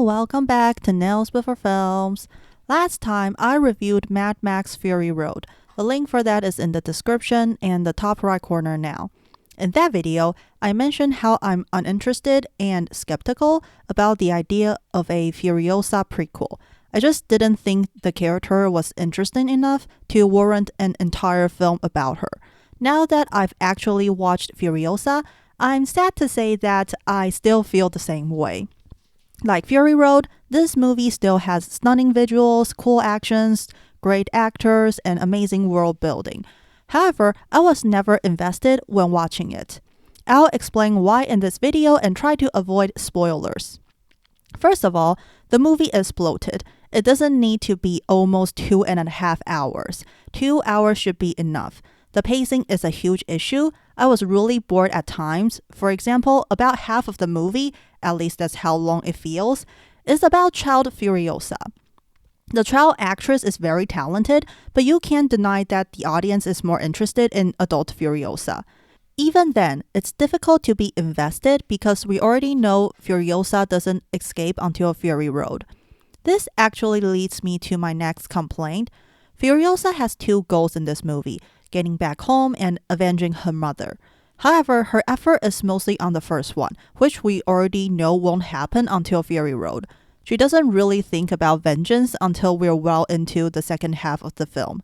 welcome back to Nails Before Films. Last time I reviewed Mad Max Fury Road. The link for that is in the description and the top right corner now. In that video, I mentioned how I'm uninterested and skeptical about the idea of a Furiosa prequel. I just didn't think the character was interesting enough to warrant an entire film about her. Now that I've actually watched Furiosa, I'm sad to say that I still feel the same way. Like Fury Road, this movie still has stunning visuals, cool actions, great actors, and amazing world building. However, I was never invested when watching it. I'll explain why in this video and try to avoid spoilers. First of all, the movie is bloated. It doesn't need to be almost 2.5 hours. 2 hours should be enough. The pacing is a huge issue. I was really bored at times. For example, about half of the movie, at least that's how long it feels, is about child Furiosa. The child actress is very talented, but you can't deny that the audience is more interested in adult Furiosa. Even then, it's difficult to be invested because we already know Furiosa doesn't escape until Fury Road. This actually leads me to my next complaint. Furiosa has two goals in this movie, getting back home and avenging her mother. However, her effort is mostly on the first one, which we already know won't happen until Fury Road. She doesn't really think about vengeance until we're well into the second half of the film.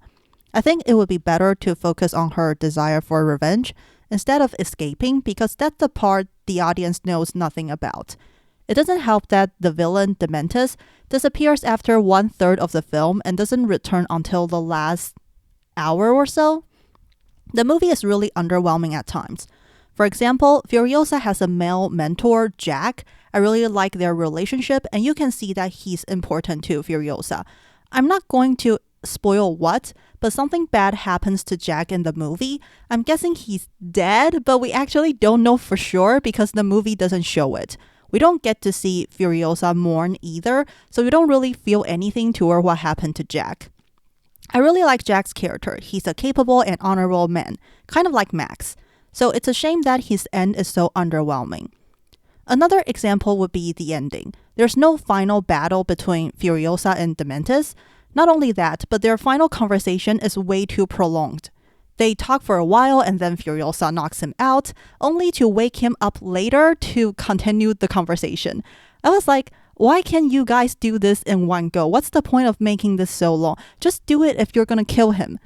I think it would be better to focus on her desire for revenge instead of escaping because that's the part the audience knows nothing about. It doesn't help that the villain, Dementus, disappears after 1/3 of the film and doesn't return until the last hour or so. The movie is really underwhelming at times. For example, Furiosa has a male mentor, Jack. I really like their relationship, and you can see that he's important to Furiosa. I'm not going to spoil what, but something bad happens to Jack in the movie. I'm guessing he's dead, but we actually don't know for sure because the movie doesn't show it. We don't get to see Furiosa mourn either, so we don't really feel anything toward what happened to Jack. I really like Jack's character. He's a capable and honorable man, kind of like Max. So it's a shame that his end is so underwhelming. Another example would be the ending. There's no final battle between Furiosa and Dementus. Not only that, but their final conversation is way too prolonged. They talk for a while and then Furiosa knocks him out, only to wake him up later to continue the conversation. I was like, why can't you guys do this in one go? What's the point of making this so long? Just do it if you're gonna kill him.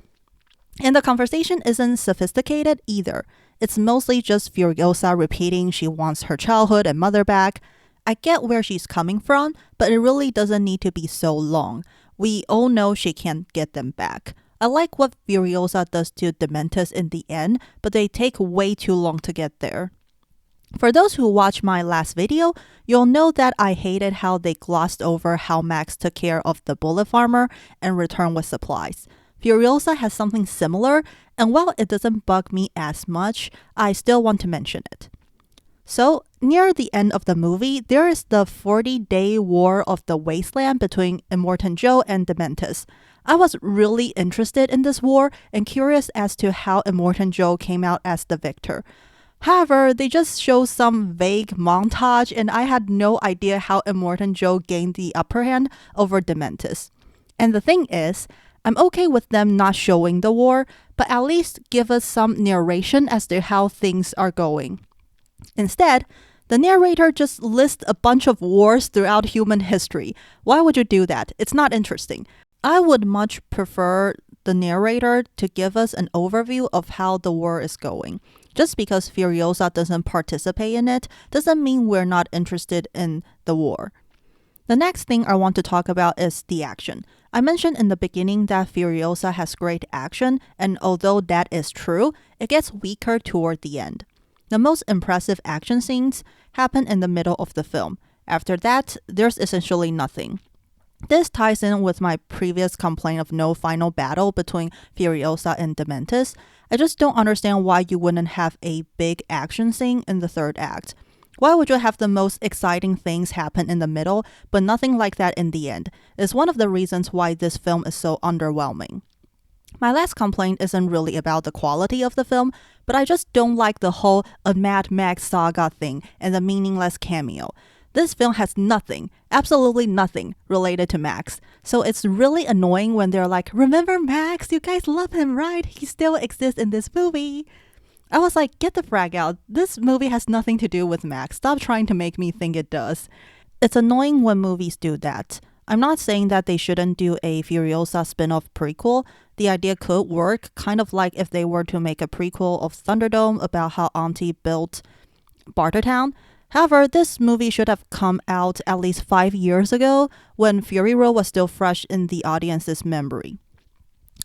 And the conversation isn't sophisticated either. It's mostly just Furiosa repeating she wants her childhood and mother back. I get where she's coming from, but it really doesn't need to be so long. We all know she can't get them back. I like what Furiosa does to Dementus in the end, but they take way too long to get there. For those who watched my last video, you'll know that I hated how they glossed over how Max took care of the bullet farmer and returned with supplies. Furiosa has something similar, and while it doesn't bug me as much, I still want to mention it. So, near the end of the movie, there is the 40-day war of the wasteland between Immortan Joe and Dementus. I was really interested in this war and curious as to how Immortan Joe came out as the victor. However, they just show some vague montage and I had no idea how Immortan Joe gained the upper hand over Dementus. And the thing is, I'm okay with them not showing the war, but at least give us some narration as to how things are going. Instead, the narrator just lists a bunch of wars throughout human history. Why would you do that? It's not interesting. I would much prefer the narrator to give us an overview of how the war is going. Just because Furiosa doesn't participate in it doesn't mean we're not interested in the war. The next thing I want to talk about is the action. I mentioned in the beginning that Furiosa has great action, and although that is true, it gets weaker toward the end. The most impressive action scenes happen in the middle of the film. After that, there's essentially nothing. This ties in with my previous complaint of no final battle between Furiosa and Dementus. I just don't understand why you wouldn't have a big action scene in the third act. Why would you have the most exciting things happen in the middle, but nothing like that in the end? It's one of the reasons why this film is so underwhelming. My last complaint isn't really about the quality of the film, but I just don't like the whole A Mad Max Saga thing and the meaningless cameo. This film has nothing, absolutely nothing related to Max. So it's really annoying when they're like, remember Max? You guys love him, right? He still exists in this movie. I was like, get the frag out. This movie has nothing to do with Max. Stop trying to make me think it does. It's annoying when movies do that. I'm not saying that they shouldn't do a Furiosa spin-off prequel. The idea could work, kind of like if they were to make a prequel of Thunderdome about how Auntie built Bartertown. However, this movie should have come out at least 5 years ago when Fury Road was still fresh in the audience's memory.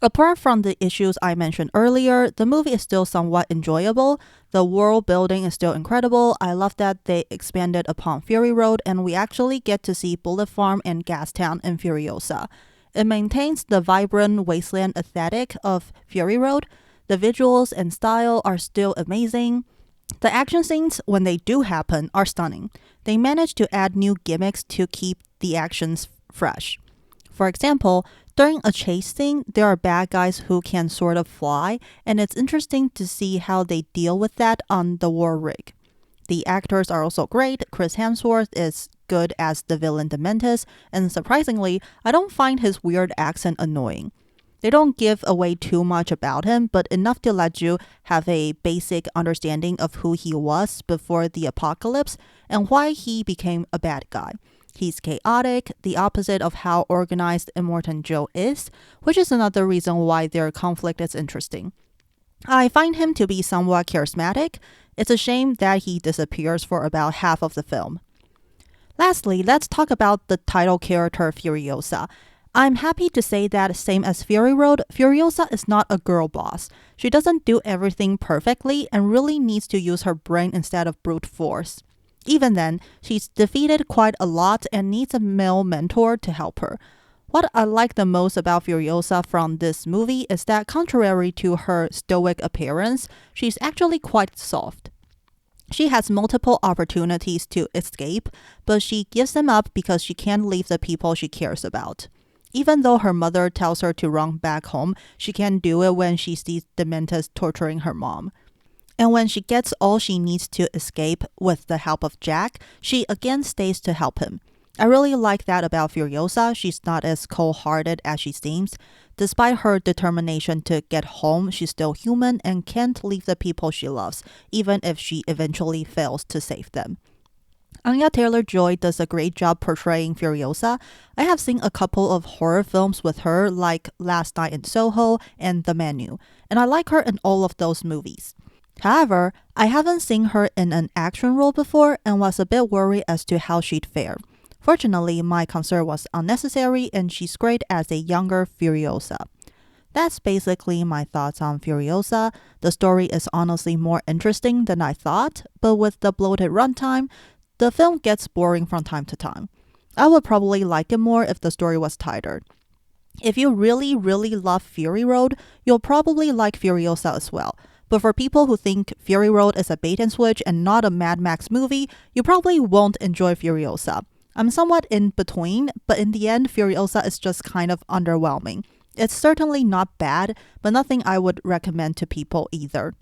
Apart from the issues I mentioned earlier, the movie is still somewhat enjoyable. The world building is still incredible. I love that they expanded upon Fury Road and we actually get to see Bullet Farm and Gastown in Furiosa. It maintains the vibrant wasteland aesthetic of Fury Road. The visuals and style are still amazing. The action scenes, when they do happen, are stunning. They manage to add new gimmicks to keep the actions fresh. For example, during a chase scene, there are bad guys who can sort of fly, and it's interesting to see how they deal with that on the war rig. The actors are also great. Chris Hemsworth is good as the villain Dementis, and surprisingly, I don't find his weird accent annoying. They don't give away too much about him, but enough to let you have a basic understanding of who he was before the apocalypse and why he became a bad guy. He's chaotic, the opposite of how organized Immortan Joe is, which is another reason why their conflict is interesting. I find him to be somewhat charismatic. It's a shame that he disappears for about half of the film. Lastly, let's talk about the title character Furiosa. I'm happy to say that, same as Fury Road, Furiosa is not a girl boss. She doesn't do everything perfectly and really needs to use her brain instead of brute force. Even then, she's defeated quite a lot and needs a male mentor to help her. What I like the most about Furiosa from this movie is that, contrary to her stoic appearance, she's actually quite soft. She has multiple opportunities to escape, but she gives them up because she can't leave the people she cares about. Even though her mother tells her to run back home, she can't do it when she sees Dementis torturing her mom. And when she gets all she needs to escape with the help of Jack, she again stays to help him. I really like that about Furiosa. She's not as cold-hearted as she seems. Despite her determination to get home, she's still human and can't leave the people she loves, even if she eventually fails to save them. Anya Taylor-Joy does a great job portraying Furiosa. I have seen a couple of horror films with her, like Last Night in Soho and The Menu, and I like her in all of those movies. However, I haven't seen her in an action role before and was a bit worried as to how she'd fare. Fortunately, my concern was unnecessary and she's great as a younger Furiosa. That's basically my thoughts on Furiosa. The story is honestly more interesting than I thought, but with the bloated runtime, the film gets boring from time to time. I would probably like it more if the story was tighter. If you really love Fury Road, you'll probably like Furiosa as well. But for people who think Fury Road is a bait and switch and not a Mad Max movie, you probably won't enjoy Furiosa. I'm somewhat in between, but in the end, Furiosa is just kind of underwhelming. It's certainly not bad, but nothing I would recommend to people either.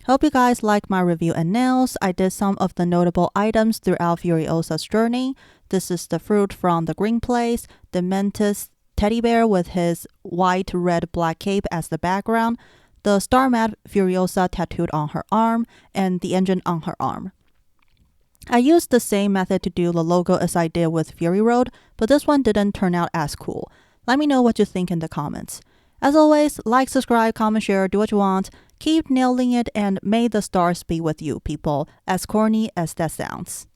Hope you guys like my review and nails. I did some of the notable items throughout Furiosa's journey. This is the fruit from the green place, the Dementis teddy bear with his white, red, black cape as the background, the Star Mad Furiosa tattooed on her arm, and the engine on her arm. I used the same method to do the logo as I did with Fury Road, but this one didn't turn out as cool. Let me know what you think in the comments. As always, like, subscribe, comment, share, do what you want. Keep nailing it, and may the stars be with you, people, as corny as that sounds.